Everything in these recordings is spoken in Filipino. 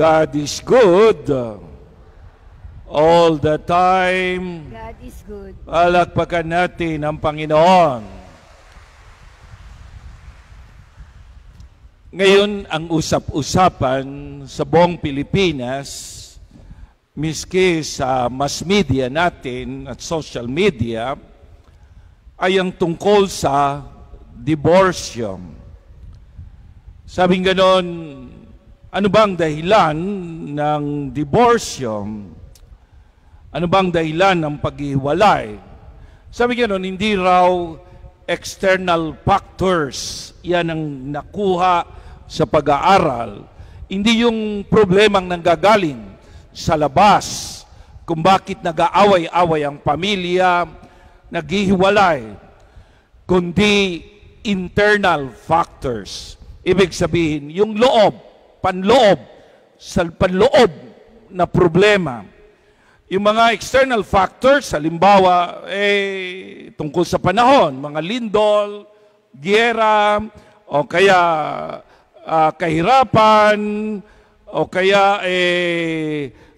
God is good. All the time. God is good. Palakpakan natin ang Panginoon. Ngayon, ang usap-usapan sa buong Pilipinas, miski sa mass media natin at social media, ay ang tungkol sa diborsyo. Sabing ganon, ano bang dahilan ng diborsyo? Ano bang dahilan ng paghiwalay? Sabi ganon, hindi raw external factors yan ang nakuha sa pag-aaral. Hindi yung problemang nanggagaling sa labas kung bakit nag-aaway-away ang pamilya, naghihiwalay, kundi internal factors. Ibig sabihin, yung loob, panloob na problema. Yung mga external factors, halimbawa, tungkol sa panahon, mga lindol, giyera, o kaya kahirapan, o kaya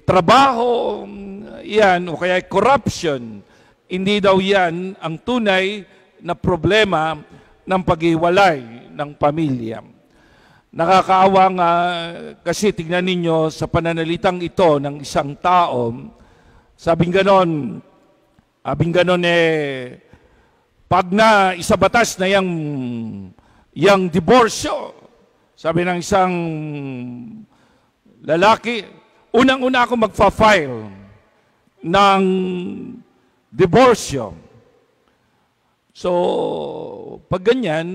trabaho, yan, o kaya corruption. Hindi daw yan ang tunay na problema ng paghiwalay ng pamilya. Nakakaawa nga kasi tignan ninyo sa pananalitang ito ng isang tao, sabing ganon pag na isabatas na yang diborsyo, sabi ng isang lalaki, unang-una ako magfa-file ng diborsyo. So, pag ganyan,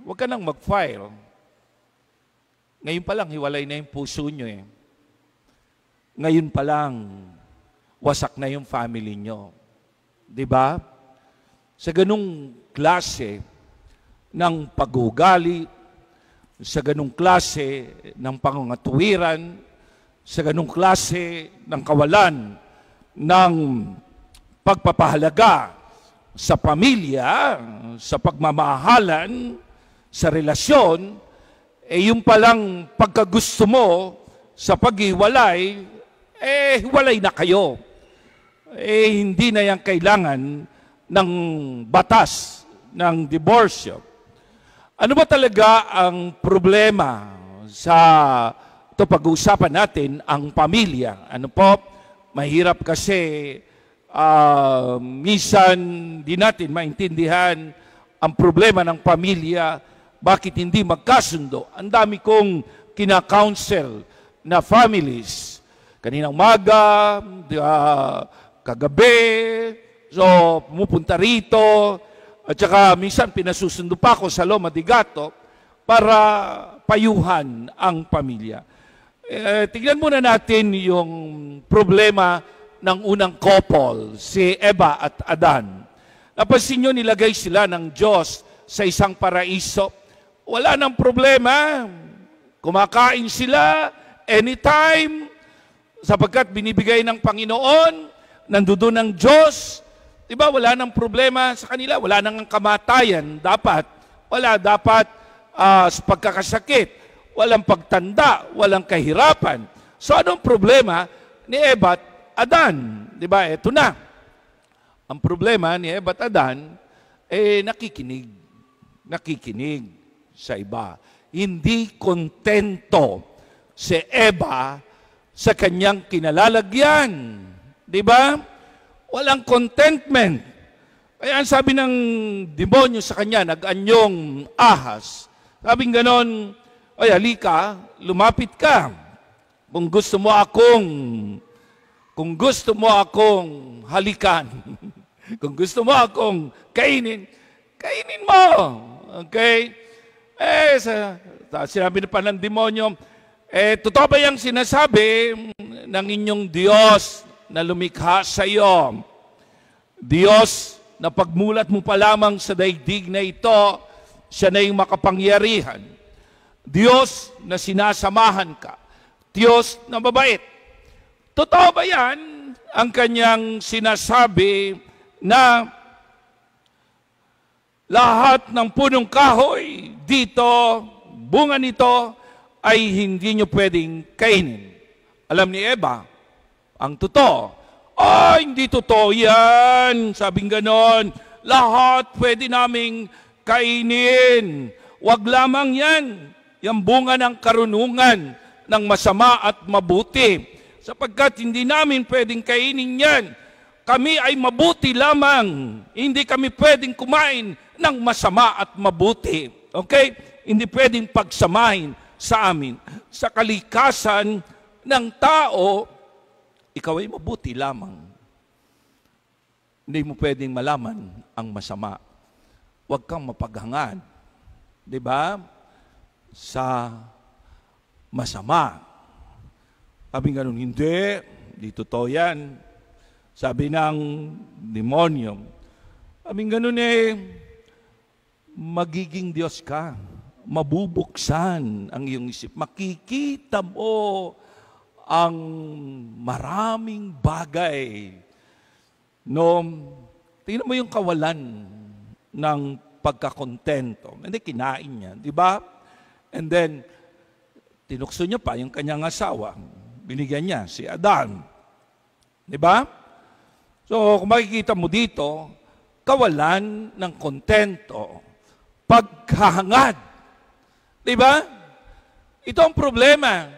huwag ka nang mag-file. Ngayon pa lang, hiwalay na yung puso nyo eh. Ngayon pa lang, wasak na yung family nyo. Diba? Sa ganung klase ng pag-ugali, sa ganung klase ng pangangatuwiran, sa ganung klase ng kawalan ng pagpapahalaga sa pamilya, sa pagmamahalan, sa relasyon, yung palang pagkagusto mo sa paghiwalay, hiwalay na kayo. Hindi na yan kailangan ng batas ng diborsyo. Ano ba talaga ang problema sa ito pag-uusapan natin, ang pamilya? Ano po? Mahirap kasi minsan di natin maintindihan ang problema ng pamilya, bakit hindi magkasundo. Ang dami kong kina-counsel na families. Kaninang umaga, kagabi, so pumupunta rito, at saka minsan pinasusundo pa ako sa Loma de Gato para payuhan ang pamilya. Tignan muna natin yung problema ng unang couple, si Eva at Adan. Napansin nyo, nilagay sila ng Diyos sa isang paraiso. Wala nang problema. Kumakain sila anytime sapagkat binibigay ng Panginoon, nandoon ng Diyos. Diba? Wala nang problema sa kanila. Wala nang kamatayan. Wala dapat sa pagkakasakit. Walang pagtanda. Walang kahirapan. So anong problema ni Eva at Adan? Diba? Ito na. Ang problema ni Eva at Adan, nakikinig sa iba. Hindi kontento si Eva sa kanyang kinalalagyan. Di ba? Walang contentment. Kaya ang sabi ng demonyo sa kanya, nag-anyong ahas. Sabing ganon, ay halika, lumapit ka. Kung gusto mo akong halikan, kung gusto mo akong kainin mo. Okay? Sinabi na pa ng demonyo, totoo ba yung sinasabi ng inyong Diyos na lumikha sa iyo? Diyos na pagmulat mo pa lamang sa daigdig na ito, siya na yung makapangyarihan. Diyos na sinasamahan ka. Diyos na mabait. Totoo ba yan ang kanyang sinasabi na lahat ng punong kahoy dito, bunga nito, ay hindi nyo pwedeng kainin. Alam ni Eva, ang totoo, hindi totoo yan. Sabing ganon, lahat pwede naming kainin. Wag lamang yan. Yung bunga ng karunungan ng masama at mabuti. Sapagkat hindi namin pwedeng kainin yan. Kami ay mabuti lamang. Hindi kami pwedeng kumain ng masama at mabuti. Okay? Hindi pwedeng pagsamahin sa amin. Sa kalikasan ng tao, ikaw ay mabuti lamang. Hindi mo pwedeng malaman ang masama. Huwag kang mapaghangad. Diba? Sa masama. Sabi nga nun, hindi totoo yan. Sabi ng demonyo, sabi nga nun magiging Diyos ka. Mabubuksan ang iyong isip. Makikita mo ang maraming bagay. No, tingnan mo yung kawalan ng pagkakontento. Hindi, kinain niya, di ba? And then, tinukso niya pa yung kanyang asawa. Binigyan niya si Adan. Di ba? So, kung makikita mo dito, kawalan ng kontento, paghahangad. Di ba? Ito ang problema.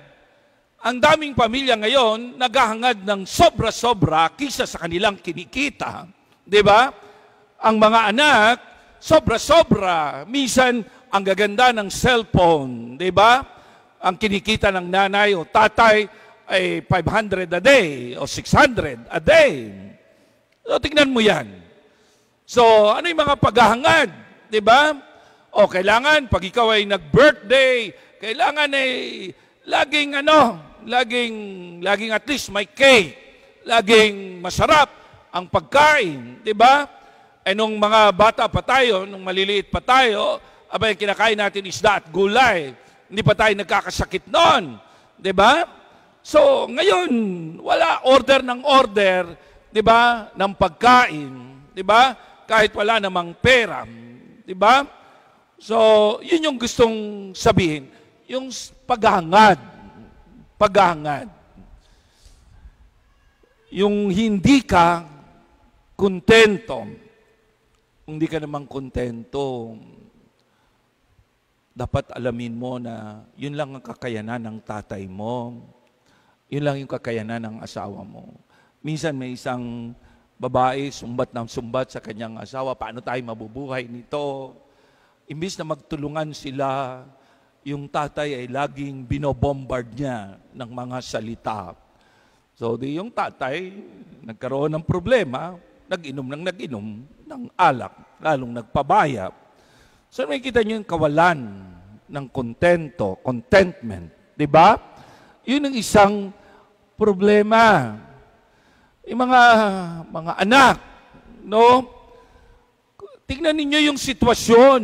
Ang daming pamilya ngayon, naghahangad ng sobra-sobra kisa sa kanilang kinikita. Di ba? Ang mga anak, sobra-sobra. Minsan, ang gaganda ng cellphone, di ba? Ang kinikita ng nanay o tatay ay 500 a day o 600 a day. So, tingnan mo yan. So, ano yung mga paghahangad? Di ba? O, kailangan, pag ikaw ay nag-birthday, kailangan ay laging at least may cake. Laging masarap ang pagkain. Di ba? Nung mga bata pa tayo, nung maliliit pa tayo, abay, kinakain natin isda at gulay. Hindi pa tayo nagkakasakit noon. Di ba? So, ngayon, wala order ng order, di ba, ng pagkain. Di ba? Kahit wala namang pera. Di ba? So, yun yung gustong sabihin. Yung paghahangad. Paghahangad. Yung hindi ka kontento. Hindi ka namang kontento. Dapat alamin mo na yun lang ang kakayanan ng tatay mo. Yun lang yung kakayanan ng asawa mo. Minsan may isang babae, sumbat ng sumbat sa kanyang asawa, paano tayo mabubuhay nito? Imbis na magtulungan sila, yung tatay ay laging binobombard niya ng mga salita. So, yung tatay, nagkaroon ng problema, nag-inom ng alak, lalong nagpabaya. So, makikita niyo yung kawalan ng kontento, contentment. Diba? Yun ang isang problema. Yung mga anak, no? Tingnan ninyo yung sitwasyon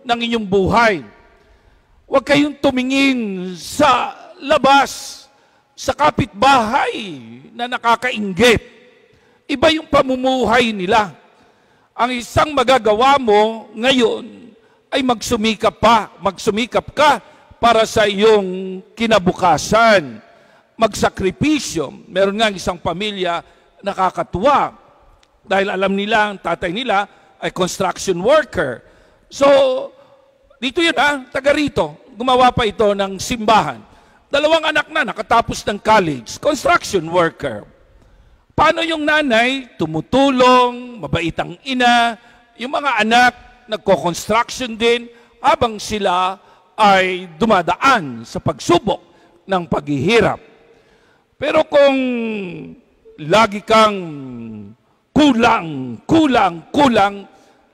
ng inyong buhay. Huwag kayong tumingin sa labas, sa kapitbahay na nakakainggit. Iba yung pamumuhay nila. Ang isang magagawa mo ngayon ay magsumikap ka para sa iyong kinabukasan. Magsakripisyo. Meron nga isang pamilya nakakatuwa dahil alam nila, ang tatay nila ay construction worker. So, dito yun taga rito. Gumawa pa ito ng simbahan. 2 anak na nakatapos ng college, construction worker. Paano yung nanay? Tumutulong, mabait ang ina, yung mga anak nagko-construction din habang sila ay dumadaan sa pagsubok ng paghihirap. Pero kung lagi kang kulang,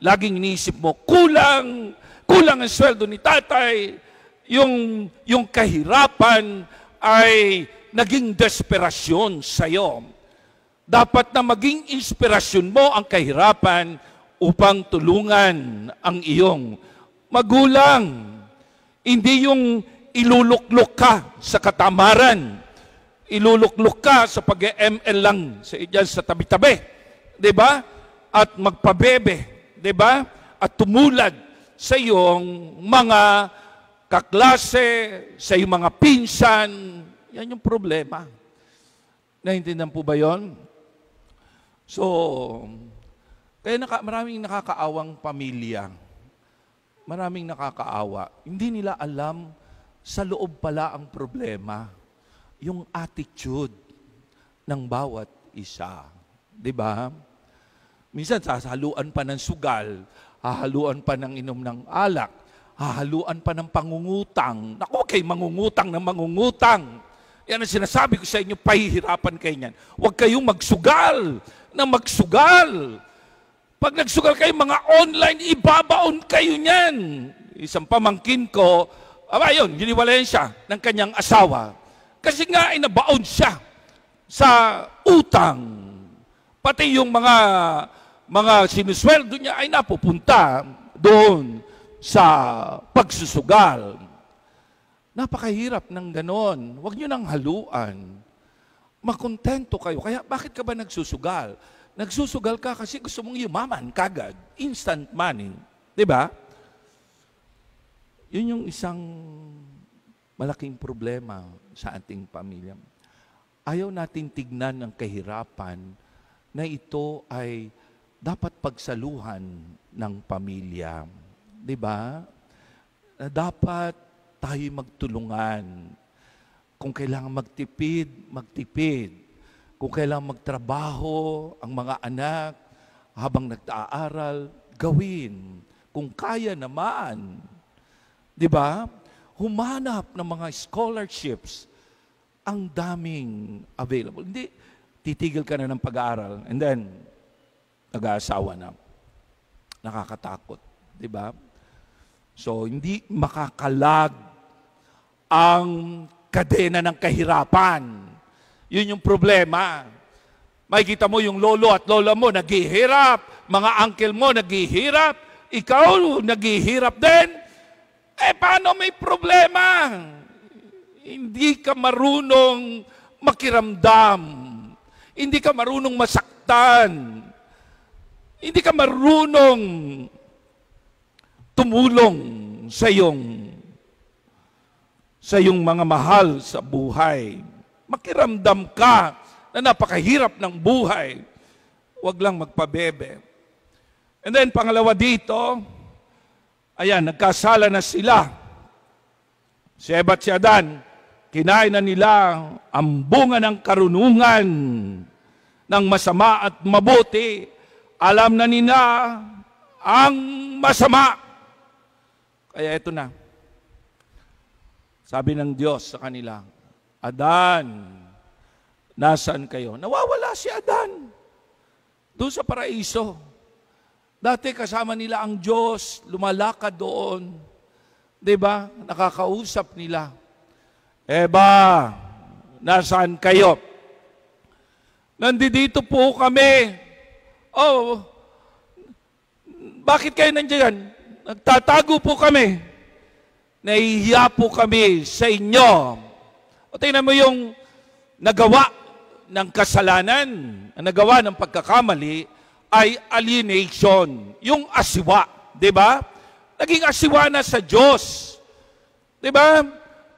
laging iniisip mo, kulang ang sweldo ni tatay, yung kahirapan ay naging desperasyon sa'yo. Dapat na maging inspirasyon mo ang kahirapan upang tulungan ang iyong magulang. Hindi yung iluluklok ka sa katamaran. Iluluklok ka sa pag-ML lang sa tabi-tabi. Diba? At magpabebe. Diba? At tumulad sa iyong mga kaklase, sa iyong mga pinsan. Yan yung problema. Naintindihan po ba yun? So, kaya maraming nakakaawang pamilya. Maraming nakakaawa. Hindi nila alam sa loob pala ang problema. Yung attitude ng bawat isa. Diba? Minsan, sasaluan pa ng sugal, hahaluan pa ng inom ng alak, hahaluan pa ng pangungutang. Naku, kay mangungutang na mangungutang. Yan ang sinasabi ko sa inyo, pahihirapan kayo niyan. Huwag kayong magsugal na magsugal. Pag nagsugal kayo, mga online, ibabaon kayo niyan. Isang pamangkin ko, yun, hiniwalayan siya ng kanyang asawa. Kasi nga, inabaon siya sa utang. Pati yung mga sinusweldo niya ay napupunta doon sa pagsusugal. Napakahirap ng ganon. Huwag nyo nang haluan. Makontento kayo. Kaya bakit ka ba nagsusugal? Nagsusugal ka kasi gusto mong yumaman kagad. Instant money. Diba? Yun yung isang malaking problema sa ating pamilya. Ayaw natin tignan ang kahirapan na ito ay dapat pagsaluhan ng pamilya. Diba? Na dapat tayo magtulungan. Kung kailangan magtipid, magtipid. Kung kailangan magtrabaho ang mga anak habang nag-aaral, gawin. Kung kaya naman. Di ba? Humanap ng mga scholarships. Ang daming available. Hindi, titigil ka na ng pag-aaral and then, nag-aasawa na. Nakakatakot. Di ba? So, hindi makakalag ang kadena ng kahirapan. Yun yung problema. Makikita mo yung lolo at lola mo naghihirap, mga uncle mo naghihirap, ikaw naghihirap din. Paano may problema? Hindi ka marunong makiramdam. Hindi ka marunong masaktan. Hindi ka marunong tumulong sa iyong mga mahal sa buhay. Makiramdam ka na napakahirap ng buhay. Huwag lang magpabebe. And then, pangalawa dito, ayan, nagkasala na sila. Si Eva at si Adan, kinain na nila ang bunga ng karunungan ng masama at mabuti. Alam na nila ang masama. Kaya ito na. Sabi ng Diyos sa kanila, Adan, nasaan kayo? Nawawala si Adan. Doon sa paraiso. Dati kasama nila ang Diyos, lumalakad doon. Diba? Nakakausap nila. Eva, nasaan kayo? Nandito po kami. Oh, bakit kayo nandiyan? Nagtatago po kami. Nahihiya po kami sa inyo. O tingnan mo yung nagawa ng kasalanan, ang nagawa ng pagkakamali ay alienation, yung asiwa, di ba? Naging asiwa na sa Diyos. Di ba?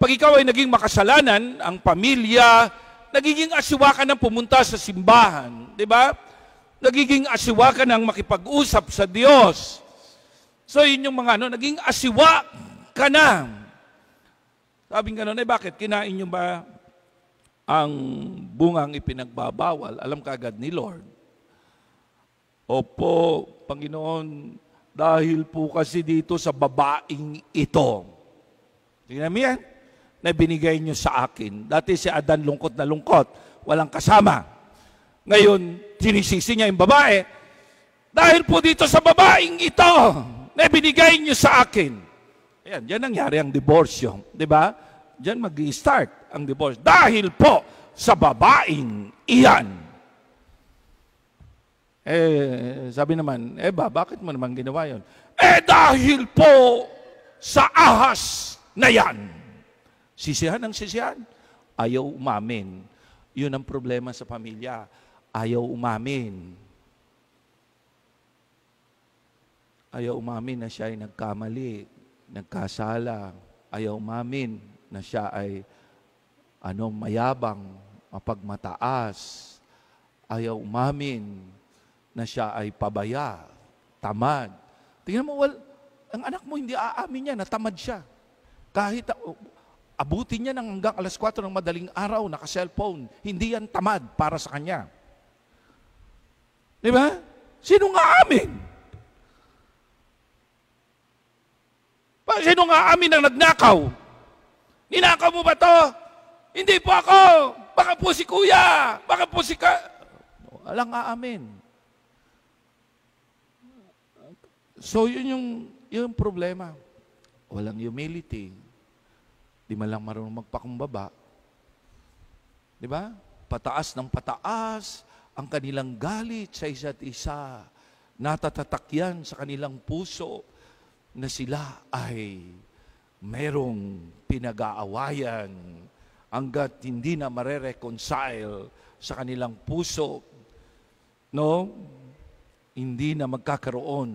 Pag ikaw ay naging makasalanan, ang pamilya, nagiging asiwa ka ng pumunta sa simbahan. Di ba? Nagiging asiwa ka ng makipag-usap sa Diyos. So yun yung mga naging asiwa ka na. Sabing gano'n, bakit? Kinain nyo ba ang bungang ipinagbabawal? Alam kaagad ni Lord. Opo, Panginoon, dahil po kasi dito sa babaeng ito. Tingnan mo yan, na binigay nyo sa akin. Dati si Adan lungkot na lungkot, walang kasama. Ngayon, sinisisi niya yung babae. Dahil po dito sa babaeng ito, na binigay nyo sa akin. Ayan, diyan nangyari ang diborsyo. Di ba? Diyan mag-i-start ang divorce. Dahil po sa babaeng iyan. Sabi naman, Eva, bakit mo naman ginawa yun? Dahil po sa ahas na yan. Sisihan ang sisihan. Ayaw umamin. Yun ang problema sa pamilya. Ayaw umamin. Ayaw umamin na siya ay nagkamali. Nagkasala. ayaw umamin na siya ay mayabang, mapagmataas. Ayaw umamin na siya ay pabaya, tamad. Tingnan mo, ang anak mo hindi aamin niya na tamad siya. Kahit abutin niya ng hanggang alas 4 ng madaling araw, naka-cellphone, hindi yan tamad para sa kanya. Di ba? Sino nga amin? Sino nga amin ang nagnakaw? Ninakaw mo ba to? Hindi po ako. Baka po si kuya. Baka po si Walang aamin. So, yun yung problema. Walang humility. Di man lang marunong magpakumbaba. Di ba? Pataas ng pataas ang kanilang galit sa isa't isa. Natatatak yan sa kanilang puso na sila ay merong pinag-aawayan hanggat hindi na mare-reconcile sa kanilang puso. No? Hindi na magkakaroon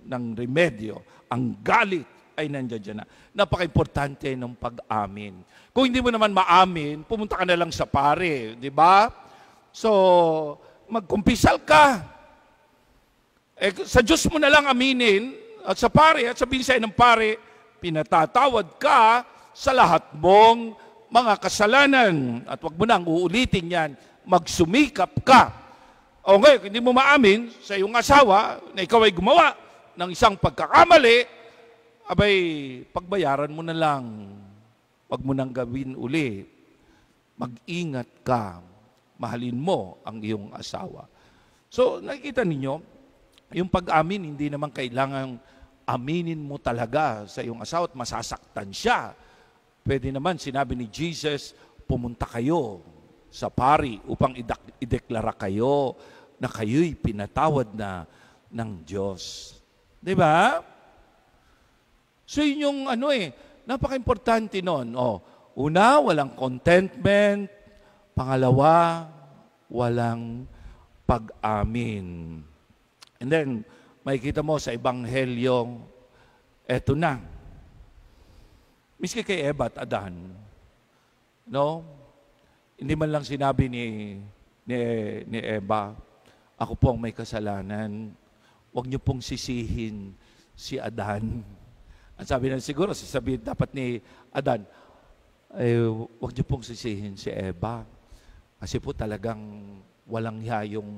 ng remedyo. Ang galit ay nandiyan dyan na. Napaka-importante ng pag-amin. Kung hindi mo naman maamin, pumunta ka na lang sa pare. Di ba? So, magkumpisal ka. Sa Diyos mo na lang aminin, at sa pare, at sabihin sa'yo ng pare, pinatatawad ka sa lahat mong mga kasalanan. At wag mo nang uulitin yan. Magsumikap ka. O ngayon, hindi mo maamin sa iyong asawa na ikaw ay gumawa ng isang pagkakamali, abay, pagbayaran mo na lang. Wag mo nang gawin uli. Mag-ingat ka. Mahalin mo ang iyong asawa. So, nakikita ninyo, yung pag-amin, hindi naman kailangang aminin mo talaga sa iyong asawa at masasaktan siya. Pwede naman, sinabi ni Jesus, pumunta kayo sa pari upang ideklara kayo na kayo'y pinatawad na ng Diyos. Di ba? So yun yung napaka-importante nun. Una, walang contentment. Pangalawa, walang pag-amin. And then, makikita mo sa Ebanghelyo, eto na. Miski kay Eva at Adan, no? Hindi man lang sinabi ni Eva, ako po ang may kasalanan. Huwag niyo pong sisihin si Adan. Ang sabi na siguro, sasabihin dapat ni Adan, huwag niyo pong sisihin si Eva. Kasi po talagang walang hiya yung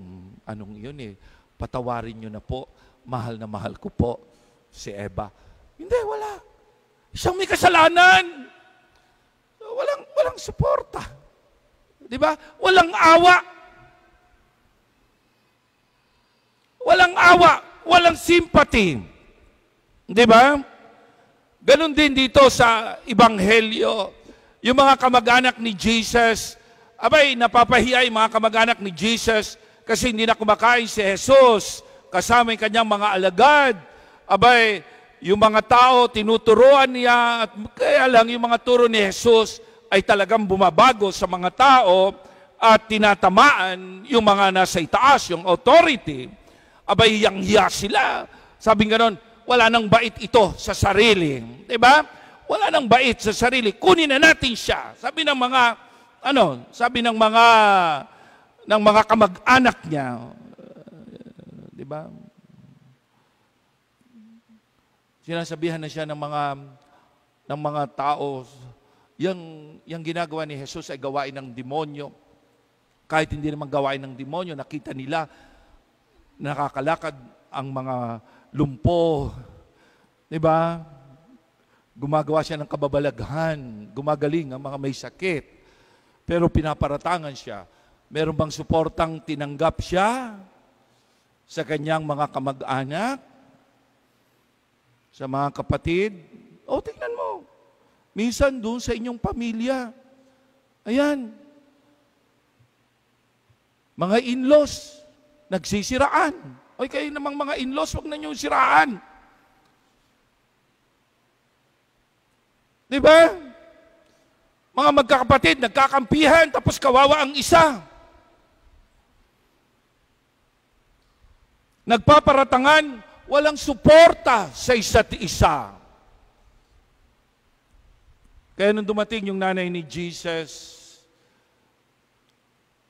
yun patawarin niyo na po, mahal na mahal ko po si Eva. Hindi, wala. Siyang may kasalanan. Walang suporta. Di ba? Walang awa. Walang awa. Walang sympathy. Di ba? Ganon din dito sa Ebanghelyo. Yung mga kamag-anak ni Jesus, abay, napapahiya yung mga kamag-anak ni Jesus kasi hindi na kumakain si Jesus kasama yung kanyang mga alagad. Abay, yung mga tao, tinuturuan niya, at kaya lang yung mga turo ni Jesus ay talagang bumabago sa mga tao at tinatamaan yung mga nasa itaas, yung authority. Abay, hiyang-hiya sila. Sabi gano'n, wala nang bait ito sa sarili. Diba? Wala nang bait sa sarili. Kunin na natin siya. Sabi ng mga kamag-anak niya. Diba? Sinasabihan na siya ng mga tao, yung ginagawa ni Jesus ay gawain ng demonyo. Kahit hindi naman gawain ng demonyo, nakita nila nakakalakad ang mga lumpo. Diba? Gumagawa siya ng kababalaghan, gumagaling ang mga may sakit. Pero pinaparatangan siya. Meron bang suportang tinanggap siya sa kanyang mga kamag-anak? Sa mga kapatid? Tingnan mo. Minsan doon sa inyong pamilya. Ayan. Mga in-laws, nagsisiraan. Kayo namang mga in-laws, huwag na nyo siraan. Di ba? Mga magkakapatid, nagkakampihan, tapos kawawa ang isa. Nagpaparatangan, walang suporta sa isa't isa. Kaya nung dumating yung nanay ni Jesus,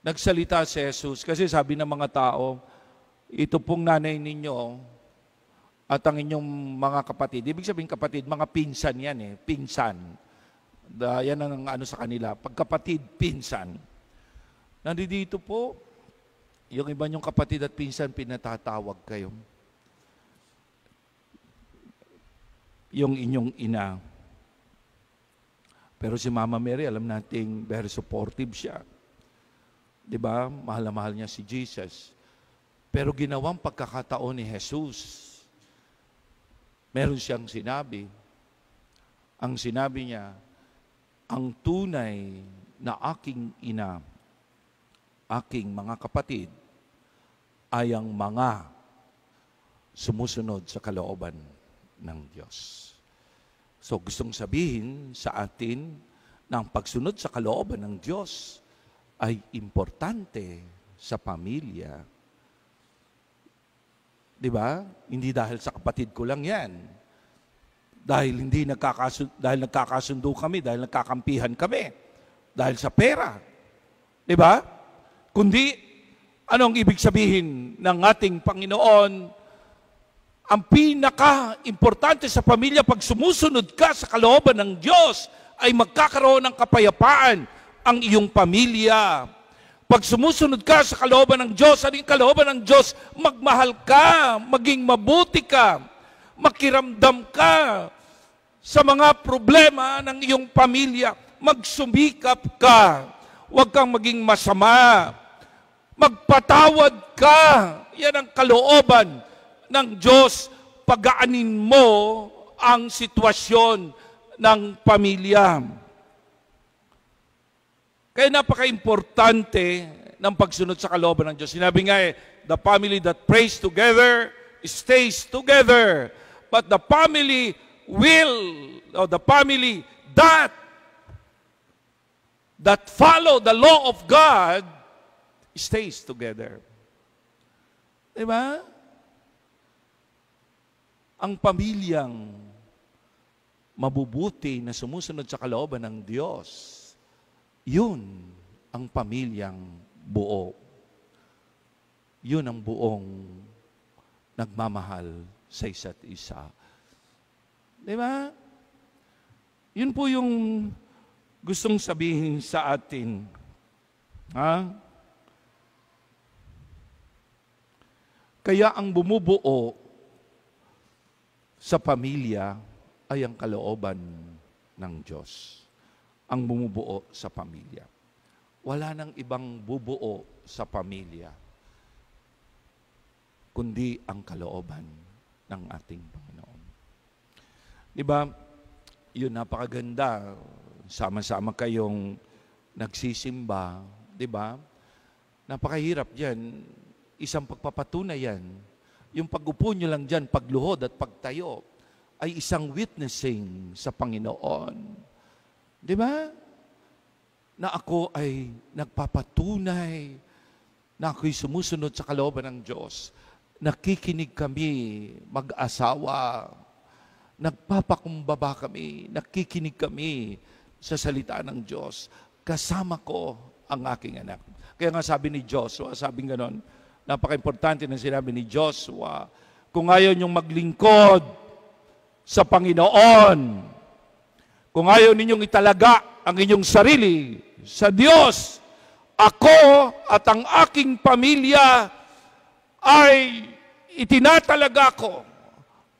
nagsalita si Jesus. Kasi sabi ng mga tao, ito pong nanay ninyo at ang inyong mga kapatid. Ibig sabihin kapatid, mga pinsan yan eh. Pinsan. Yan ang ano sa kanila. Pagkapatid, pinsan. Nandito po, yung iba niyong kapatid at pinsan, pinatatawag kayo. Yung inyong ina. Pero si Mama Mary, alam nating very supportive siya. Diba? Mahal na mahal niya si Jesus. Pero ginawang pagkakataon ni Jesus, meron siyang sinabi. Ang sinabi niya, ang tunay na aking ina, aking mga kapatid, ay ang mga sumusunod sa kalooban ng Diyos. So gustong sabihin sa atin na ang pagsunod sa kalooban ng Diyos ay importante sa pamilya. Diba? Hindi dahil sa kapatid ko lang yan. Dahil nagkakasundo kami, dahil nagkakampihan kami. Dahil sa pera. Diba? Kundi, anong ibig sabihin ng ating Panginoon? Ang pinaka-importante sa pamilya, pag sumusunod ka sa kalooban ng Diyos, ay magkakaroon ng kapayapaan ang iyong pamilya. Pag sumusunod ka sa kalooban ng Diyos, ano yung kalooban ng Diyos? Magmahal ka, maging mabuti ka, makiramdam ka sa mga problema ng iyong pamilya. Magsumikap ka, huwag kang maging masama. Magpatawad ka, yan ang kalooban ng Diyos. Pagaanin mo ang sitwasyon ng pamilya. Kaya napaka-importante ng pagsunod sa kalooban ng Diyos. Sinabi nga the family that prays together stays together. But the family that follow the law of God stays together. Diba? Ang pamilyang mabubuti na sumusunod sa kalooban ng Diyos, yun ang pamilyang buo. Yun ang buong nagmamahal sa isa't isa. Di ba? Yun po yung gustong sabihin sa atin. Ha? Kaya ang bumubuo sa pamilya ay ang kalooban ng Diyos. Ang bumubuo sa pamilya. Wala nang ibang bubuo sa pamilya, kundi ang kalooban ng ating Panginoon. Diba? Yun, napakaganda. Sama-sama kayong nagsisimba. Diba? Napakahirap dyan. Isang pagpapatunay yan. Yung pag-upo nyo lang dyan, pagluhod at pagtayo, ay isang witnessing sa Panginoon. Di ba? Na ako ay nagpapatunay na ako'y sumusunod sa kalooban ng Diyos. Nakikinig kami mag-asawa. Nagpapakumbaba kami. Nakikinig kami sa salita ng Diyos. Kasama ko ang aking anak. Kaya nga sabi ni Joshua, sabing ganon, napaka-importante na sinabi ni Joshua, kung ayaw niyong maglingkod sa Panginoon, kung ayaw ninyong italaga ang inyong sarili sa Diyos, ako at ang aking pamilya ay itinatalaga ko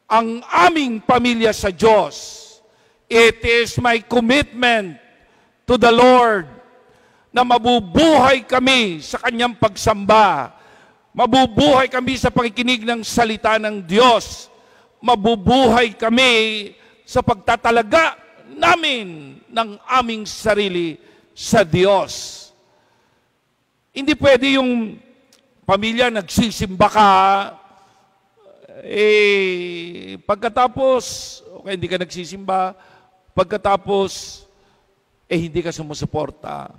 ang aming pamilya sa Diyos. It is my commitment to the Lord na mabubuhay kami sa Kanyang pagsamba. Mabubuhay kami sa pakikinig ng salita ng Diyos. Mabubuhay kami sa pagtatalaga namin ng aming sarili sa Diyos. Hindi pwede yung pamilya nagsisimba ka, pagkatapos, okay, hindi ka nagsisimba, pagkatapos, hindi ka sumusuporta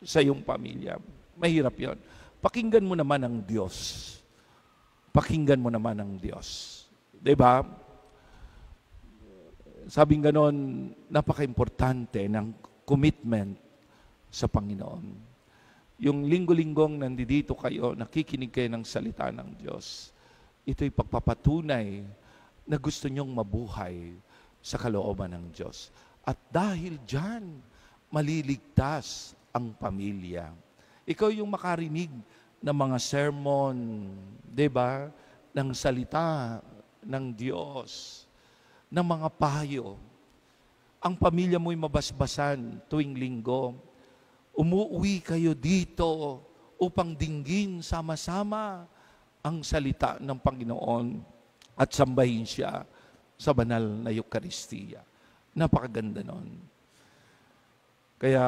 sa iyong pamilya. Mahirap yon. Pakinggan mo naman ang Diyos. Pakinggan mo naman ang Diyos. Diba? sabing ganon, napaka-importante ng commitment sa Panginoon. Yung linggo-linggong nandito kayo, nakikinig kayo ng salita ng Diyos, ito'y pagpapatunay na gusto nyong mabuhay sa kalooban ng Diyos. At dahil dyan, maliligtas ang pamilya. Ikaw yung makarinig ng mga sermon, di ba? Ng salita ng Diyos, ng mga payo. Ang pamilya mo'y mabasbasan tuwing linggo. Umuwi kayo dito upang dinggin sama-sama ang salita ng Panginoon at sambahin siya sa banal na Eucharistia. Napakaganda nun. Kaya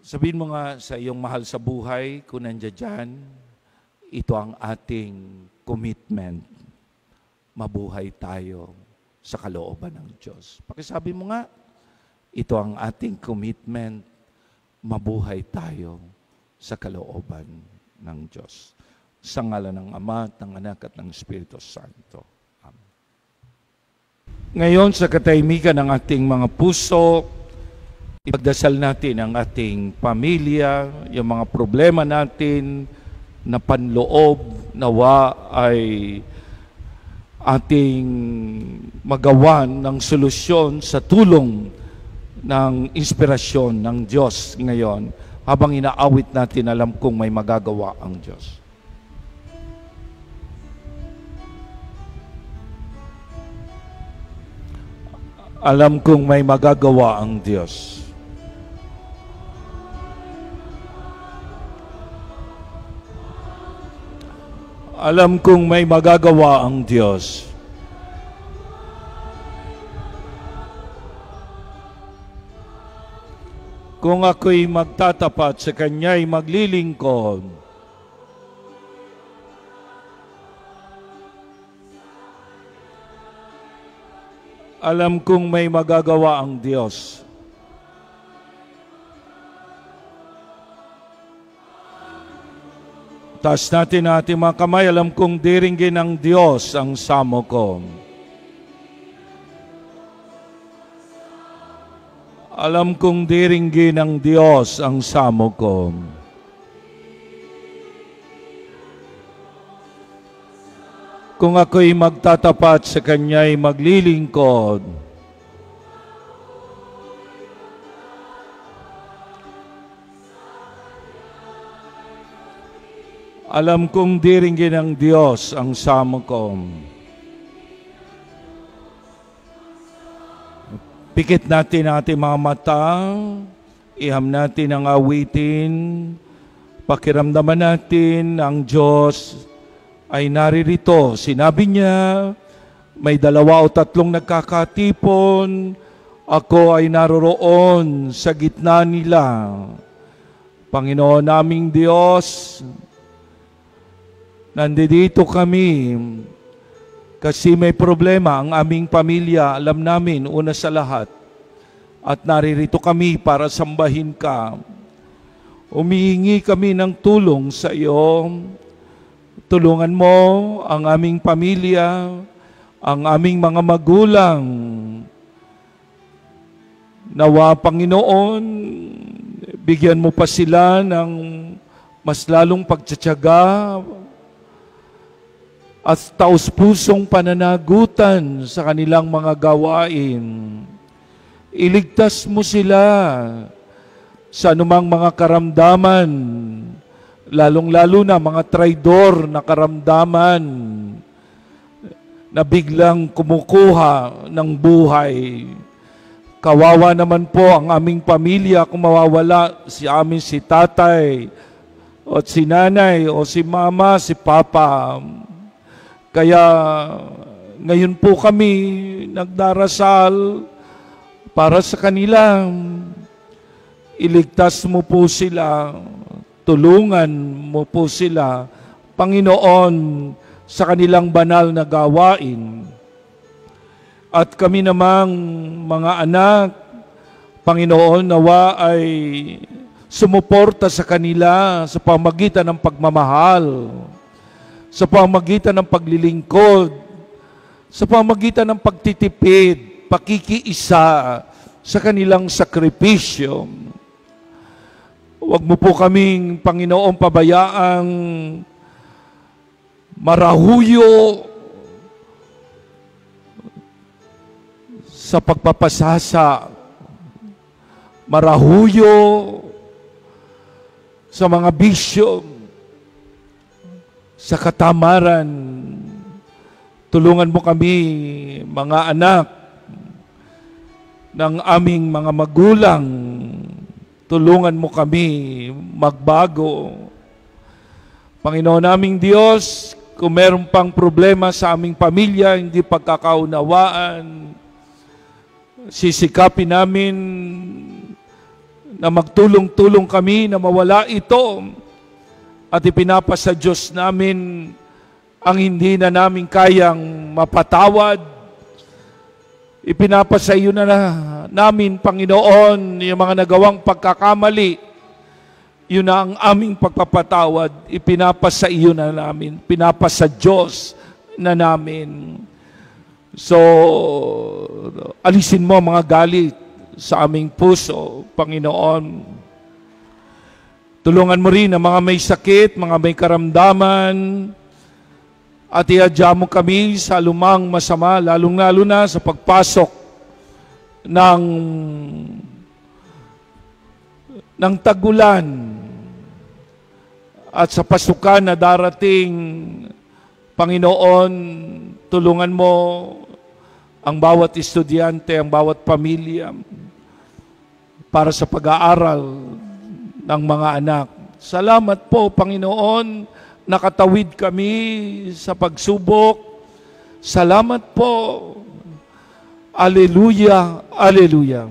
sabihin mo nga sa iyong mahal sa buhay, kung nandiyan dyan, ito ang ating commitment. Mabuhay tayo sa kalooban ng Diyos. Pakisabi mo nga, ito ang ating commitment. Mabuhay tayo sa kalooban ng Diyos. Sa ngalan ng Ama, at ng Anak, at ng Espiritu Santo. Amen. Ngayon, sa katahimikan ng ating mga puso, ipagdasal natin ang ating pamilya, yung mga problema natin na panloob, nawa ay ating magawan ng solusyon sa tulong ng inspirasyon ng Diyos ngayon. Habang inaawit natin, alam kong may magagawa ang Diyos. Alam kong may magagawa ang Diyos. Alam kong may magagawa ang Diyos. Kung ako'y magtatapat sa Kanya'y maglilingkod, alam kong may magagawa ang Diyos. Taas natin ang ating mga kamay, alam kong diringgin ng Diyos ang samo ko. Alam kong diringgin ng Diyos ang samo ko. Kung ako'y magtatapat sa Kanya'y maglilingkod, alam kong diringgin ng Diyos ang samo ko. Pikit natin ang ating mga mata, iham natin ang awitin, pakiramdaman natin ang Diyos ay naririto. Sinabi niya, may 2 o 3 nagkakatipon, ako ay naroroon sa gitna nila. Panginoon naming Diyos, nandito kami kasi may problema ang aming pamilya, alam namin, una sa lahat. At naririto kami para sambahin ka. Umihingi kami ng tulong sa iyo. Tulungan mo ang aming pamilya, ang aming mga magulang. Nawa, Panginoon, bigyan mo pa sila ng mas lalong pagtsatsaga at taus-pusong pananagutan sa kanilang mga gawain. Iligtas mo sila sa anumang mga karamdaman, lalong-lalo na mga traidor na karamdaman na biglang kumukuha ng buhay. Kawawa naman po ang aming pamilya kung mawawala si tatay o si nanay o si mama, si papa. Kaya ngayon po kami nagdarasal para sa kanila. Iligtas mo po sila, tulungan mo po sila, Panginoon, sa kanilang banal na gawain. At kami namang mga anak, Panginoon, nawa ay sumuporta sa kanila sa pamagitan ng pagmamahal, sa pamagitan ng paglilingkod, sa pamagitan ng pagtitipid, pakikiisa sa kanilang sakripisyo. Huwag mo po kaming, Panginoon, pabayaang marahuyo sa pagpapasasa, marahuyo sa mga bisyo, sa katamaran. Tulungan mo kami, mga anak ng aming mga magulang. Tulungan mo kami magbago. Panginoon naming Diyos, kung meron pang problema sa aming pamilya, hindi pagkakaunawaan, sisikapin namin na magtulong-tulong kami na mawala ito at ipinapasa Diyos namin ang hindi na namin kayang mapatawad. Ipinapasa iyo na namin, Panginoon, yung mga nagawang pagkakamali. Yun na ang aming pagpapatawad. Ipinapasa iyo na namin. Pinapasa Diyos na namin. So, alisin mo mga galit sa aming puso, Panginoon. Tulungan mo rin ang mga may sakit, mga may karamdaman, at iadya mo kami sa lumang masama, lalong-lalo na sa pagpasok ng tagulan at sa pasukan na darating. Panginoon, tulungan mo ang bawat estudyante, ang bawat pamilya para sa pag-aaral ng mga anak. Salamat po, Panginoon, nakatawid kami sa pagsubok. Salamat po. Alleluia, alleluia.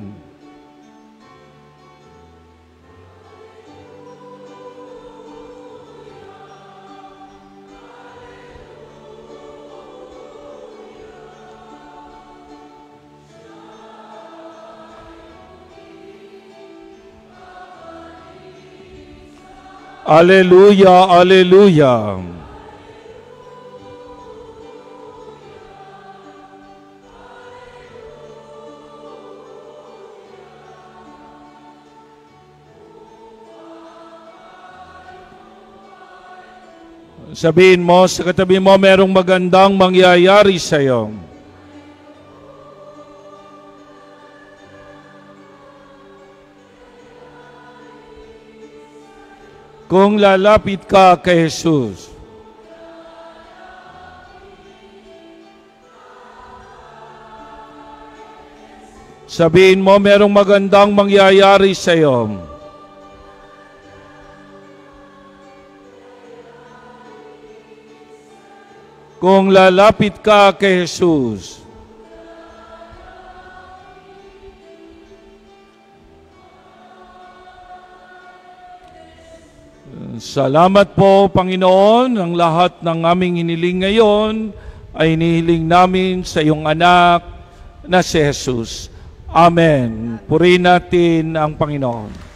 Alleluia, alleluia. Sabihin mo sa katabi mo, merong magandang mangyayari sa iyo. Kung lalapit ka kay Jesus. Sabihin mo, merong magandang mangyayari sa iyo. Kung lalapit ka kay Jesus. Salamat po, Panginoon. Ang lahat ng aming hiniling ngayon ay hinihiling namin sa iyong anak na si Jesus. Amen. Purihin natin ang Panginoon.